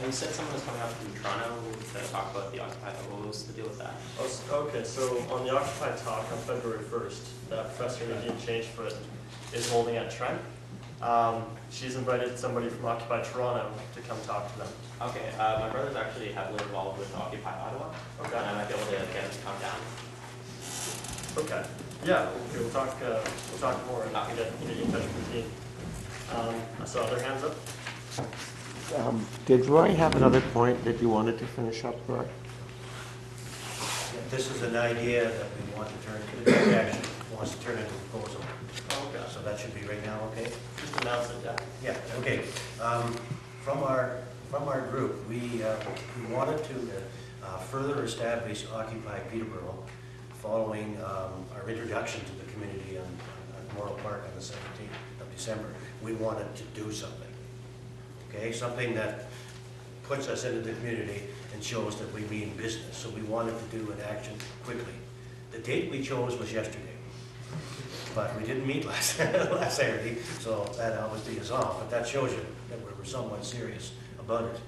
You said someone was coming up from Toronto to talk about the Occupy. What was the deal with that? Okay, so on the Occupy talk on February 1st, Professor Nadine Changefoot is holding at Trent. She's invited somebody from Occupy Toronto to come talk to them. Okay, my brother's actually heavily involved with Occupy Ottawa. Okay. And I might be able to get him to come down. Okay. Yeah. Okay. We'll talk more and get you in touch with the team. I saw other hands up. Did Roy have another point that you wanted to finish up, Roy? This is an idea that we want to turn to, the action wants to turn into a proposal. Okay. So that should be right now, okay? Just announce it, yeah. Yeah, okay. From our group, we wanted to further establish Occupy Peterborough following our introduction to the community on Memorial Park on the 17th of December. We wanted to do something. Okay, something that puts us into the community and shows that we mean business. So we wanted to do an action quickly. The date we chose was yesterday, but we didn't meet last Saturday, so that obviously is off. But that shows you that we're somewhat serious about it.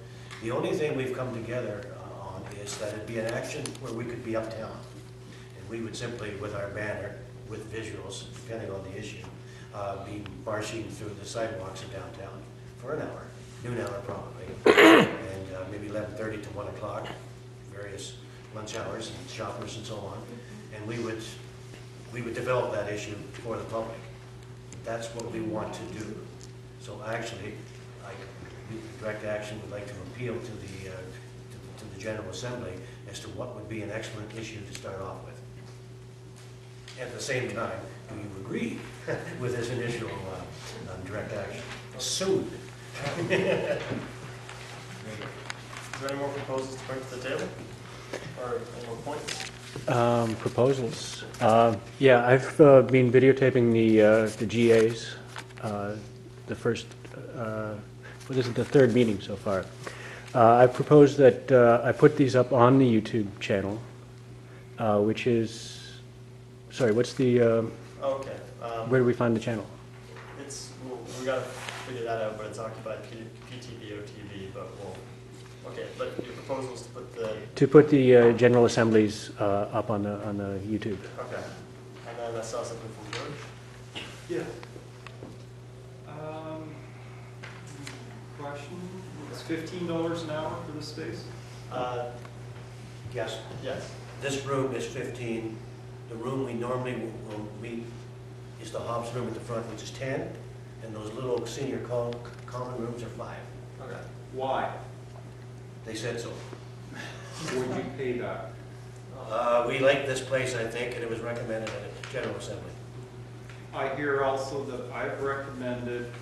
The only thing we've come together on is that it'd be an action where we could be uptown, and we would simply, with our banner, with visuals, depending on the issue, be marching through the sidewalks of downtown for an hour. Noon hour probably, and maybe 11:30 to 1 o'clock, various lunch hours and shoppers and so on. And we would develop that issue for the public. That's what we want to do. So actually, direct action would like to appeal to the General Assembly as to what would be an excellent issue to start off with. At the same time, do you agree with this initial direct action? Soon. Is there any more proposals to bring to the table? Or any more points? Proposals. Yeah, I've been videotaping the GAs, the first, what is it, the third meeting so far. I propose that I put these up on the YouTube channel, which is, sorry, what's the, Okay. where do we find the channel? We got to figure that out, but it's Occupied PTBO-TV, but okay, but your proposal is to put the... To put the General Assemblies up on the YouTube. Okay. And then I saw something from George. Yeah. Question, it's $15 an hour for this space? Yes. Yes. This room is 15. The room we normally will meet is the Hobbs room at the front, which is 10. And those little senior common rooms are 5. Okay. Why? They said so. Would you pay that? We like this place, I think, and it was recommended at the General Assembly. I hear also that I've recommended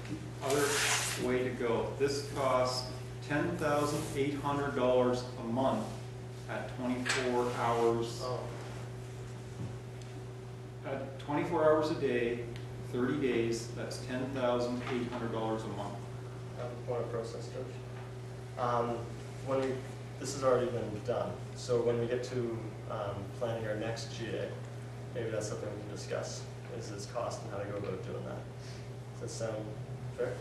other way to go. This costs $10,800 a month at 24 hours. Oh. At 24 hours a day, 30 days, that's $10,800 a month. I have a point of process, George. This has already been done, so when we get to planning our next GA, maybe that's something we can discuss, is its cost and how to go about doing that. Does that sound fair?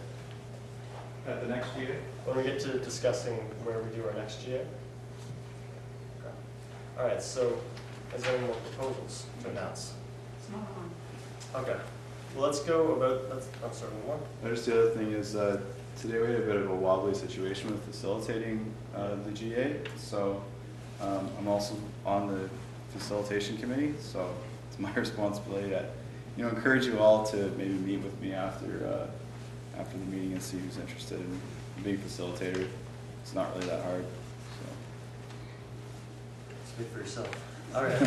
At the next GA? When we get to discussing where we do our next GA? Okay. All right, so is there any more proposals to announce? It's not on. Okay. Well, let's go about, I'm sorry, one more. Just the other thing is, today we had a bit of a wobbly situation with facilitating the GA, so I'm also on the facilitation committee, so it's my responsibility to encourage you all to maybe meet with me after the meeting and see who's interested in being facilitator. It's not really that hard. Speak for yourself. All right.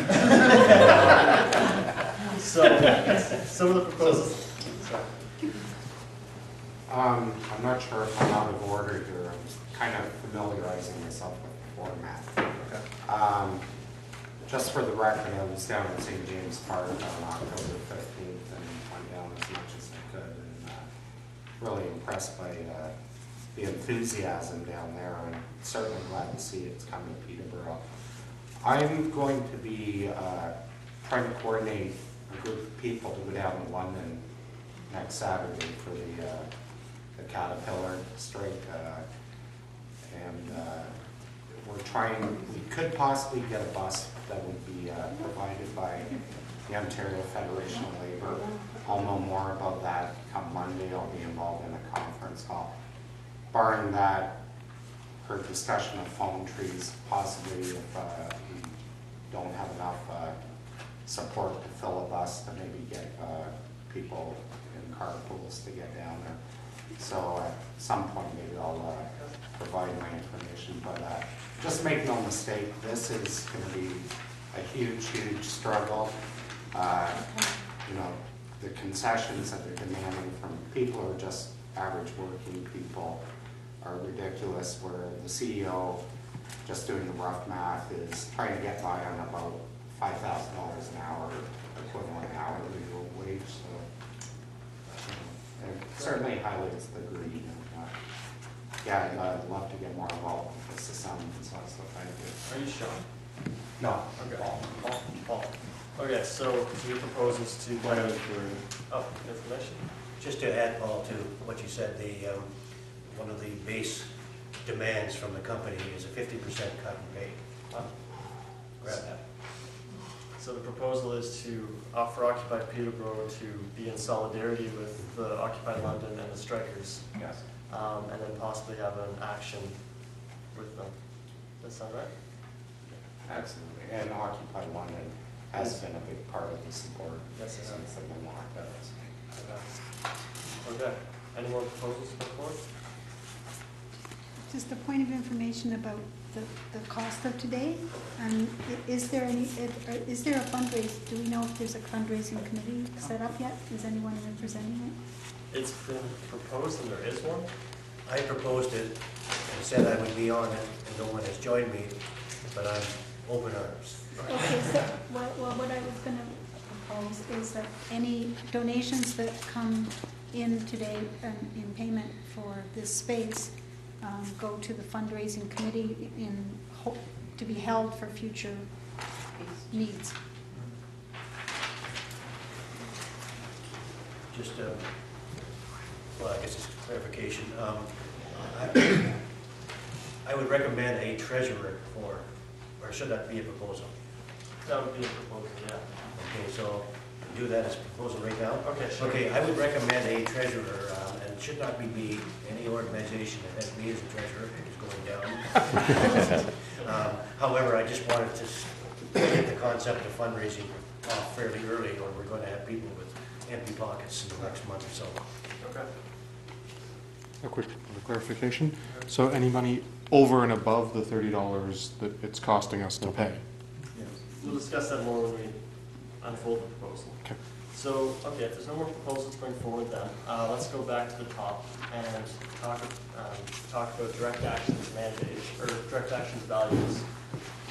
So, some of the proposals. Sorry. I'm not sure if I'm out of order here. I'm kind of familiarizing myself with the format. Okay. Just for the record, I was down at St. James Park on October 15th and went down as much as I could, and really impressed by the enthusiasm down there. I'm certainly glad to see it's coming to Peterborough. I'm going to be trying to coordinate a group of people to go down to London next Saturday for the Caterpillar strike, and we could possibly get a bus that would be provided by the Ontario Federation of Labour. I'll know more about that come Monday. I'll be involved in a conference call. Barring that, for discussion of phone trees, possibly if we don't have enough support to fill a bus, to maybe get people in carpools to get down there. So at some point, maybe I'll provide my information. But just make no mistake, this is going to be a huge, huge struggle. You know, the concessions that they're demanding from people who are just average working people are ridiculous, where the CEO, just doing the rough math, is trying to get by on about $5,000 an hour, equivalent hourly wage. So it certainly highlights the greed. And, yeah, I'd love to get more involved with this assignment, so thank you. Are you Sean? No. Okay. Paul. Okay, so your proposals to kind of, information? Just to add, Paul, to what you said, one of the base demands from the company is a 50% cut in pay. Grab that. So the proposal is to offer Occupy Peterborough to be in solidarity with the Occupy London and the strikers. Yes. And then possibly have an action with them. Does that sound right? Absolutely. And Occupy London has been a big part of the support Yes, it has. since they've been locked out. Okay. Any more proposals to come forward? Just a point of information about the cost of today. Is there a fundraise? Do we know if there's a fundraising committee set up yet? Is anyone representing it? It's been proposed and there is one. I proposed it and said I would be on it, and no one has joined me, but I'm open arms. Okay, so what I was going to propose is that any donations that come in today in payment for this space go to the fundraising committee to be held for future needs. Just, well, I guess it's clarification. I would recommend a treasurer or should that be a proposal? That would be a proposal, yeah. Okay, so do that as a proposal right now? Okay, sure. Okay, I would recommend a treasurer, and it should not be me. Any organization that has me as a treasurer is going down. However, I just wanted to get the concept of fundraising off fairly early, or we're going to have people with empty pockets in the next month or so. Okay. A quick clarification. So any money over and above the $30 that it's costing us to pay? Yes. We'll discuss that more when we unfold the proposal. Okay. So, okay, if there's no more proposals going forward then, let's go back to the top and talk about direct actions mandate, or direct actions values,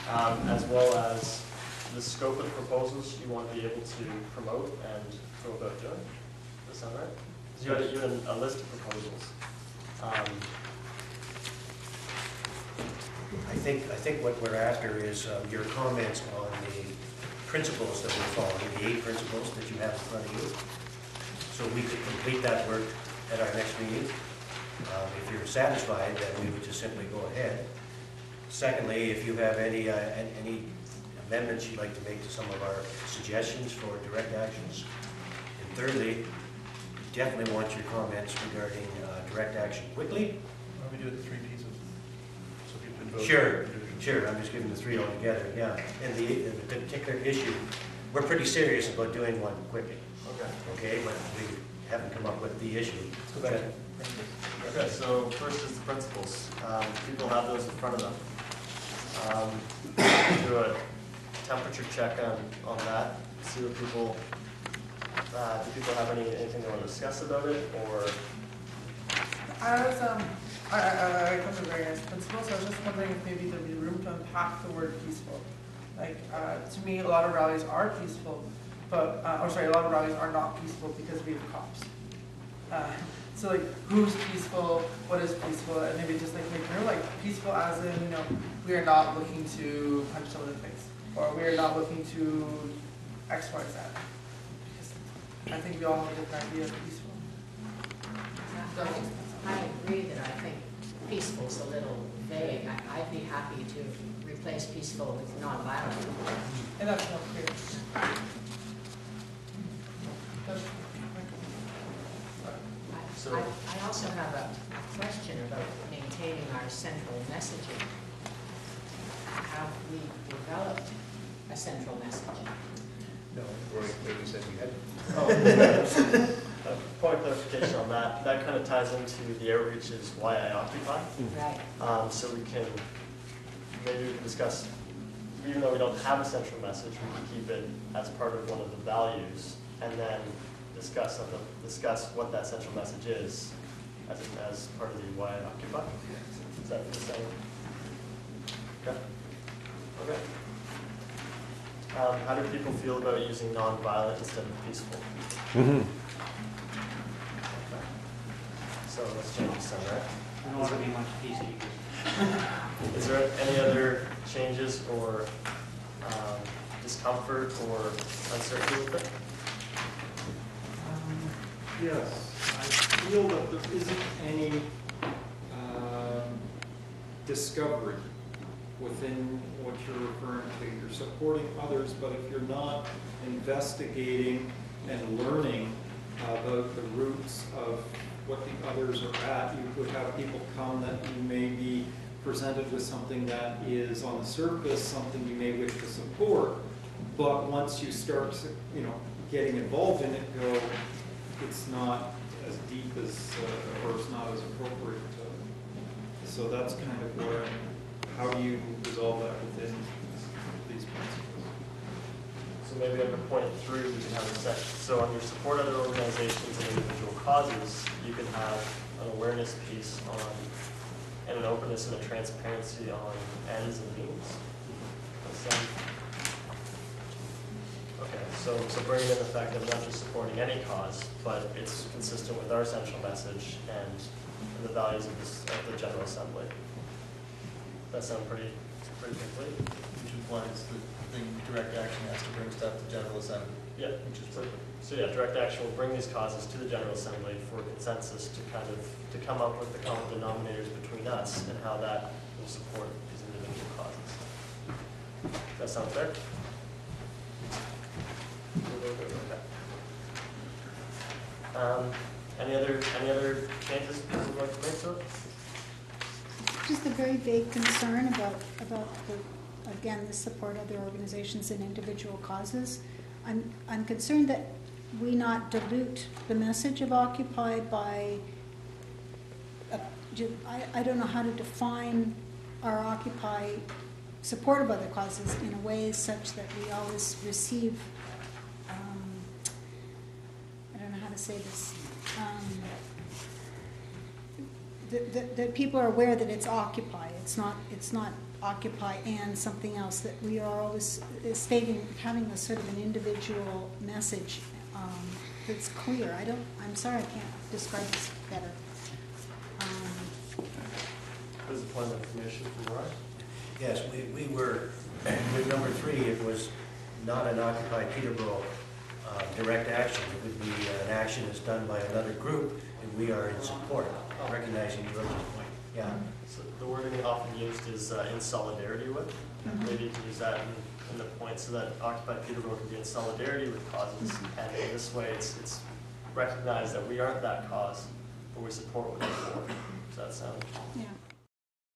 as well as the scope of the proposals you want to be able to promote and go about doing. Does that sound right? Because you had a list of proposals. I think what we're after is your comments on the principles that we're following, the 8 principles that you have in front of you. So we could complete that work at our next meeting. If you're satisfied, then we would just simply go ahead. Secondly, if you have any amendments you'd like to make to some of our suggestions for direct actions. And thirdly, definitely want your comments regarding direct action quickly. Why don't we do it in 3 pieces? So people can vote. Sure, I'm just giving the 3 altogether, yeah. And the particular issue, we're pretty serious about doing one quickly. Okay, but we haven't come up with the issue. Let's go back to okay, so first is the principles. People have those in front of them. Do a temperature check on that. See what people, do people have anything they want to discuss about it, or? I come to very nice principles, so I was just wondering if maybe there'd be room to unpack the word peaceful. Like, to me, a lot of rallies are peaceful, but, a lot of rallies are not peaceful because we have cops. So like, who's peaceful, what is peaceful, and maybe just like make it like peaceful as in, you know, we are not looking to punch someone in the face, or we are not looking to X, Y, Z. Because I think we all have a different idea of peaceful. I agree that I think peaceful's a little vague. I'd be happy to replace peaceful with nonviolent. And that's not clear. So- I also have a question about maintaining our central messaging. Have we developed a central message? No, Roy maybe said we had. Point of clarification on that, that kind of ties into the outreach is why I occupy. Right. So maybe we can discuss, even though we don't have a central message, we can keep it as part of one of the values, and then discuss what that central message is as part of the why I occupy. Is that the same? Okay. Okay. How do people feel about using nonviolent instead of peaceful? Mhm. Okay. So let's change this then, right? I don't want to be much peacekeepers. Is there any other changes or discomfort or uncertainty with it? Yes, I feel that there isn't any discovery within what you're referring to. You're supporting others, but if you're not investigating and learning about the roots of what the others are at, you could have people come that you may be presented with something that is on the surface, something you may wish to support, but once you start, getting involved in it, go, it's not as deep as, or it's not as appropriate. So that's kind of where, how do you resolve that within these principles? So maybe under point 3, we can have a section. So under support other organizations and individual causes, you can have an awareness piece on, and an openness and a transparency on ends and means. Okay, so bringing in the fact that we're not just supporting any cause, but it's consistent with our central message and the values of the General Assembly. That sound pretty complete? Which implies that the direct action has to bring stuff to General Assembly. Yeah, which is perfect. So yeah, direct action will bring these causes to the General Assembly for consensus to come up with the common denominators between us and how that will support these individual causes. Does that sound fair? Okay. Any other changes you would like to make to it? Just a very vague concern about the support of other organizations and individual causes. I'm concerned that we not dilute the message of Occupy by, I don't know how to define our Occupy support of other causes in a way such that we always receive, I don't know how to say this, that people are aware that it's Occupy. It's not Occupy and something else, that we are always stating, having a sort of an individual message that's clear. I'm sorry, I can't describe this better. What is the point of information from Roy? Yes, we were, with number 3, it was not an Occupy Peterborough direct action. It would be an action that's done by another group, and we are in support, recognizing George's point. Yeah. So the wording often used is in solidarity with. Maybe you can use that in the point so that Occupy Peterborough can be in solidarity with causes, and in this way it's recognized that we aren't that cause, but we support what they're for. Does that sound? Yeah.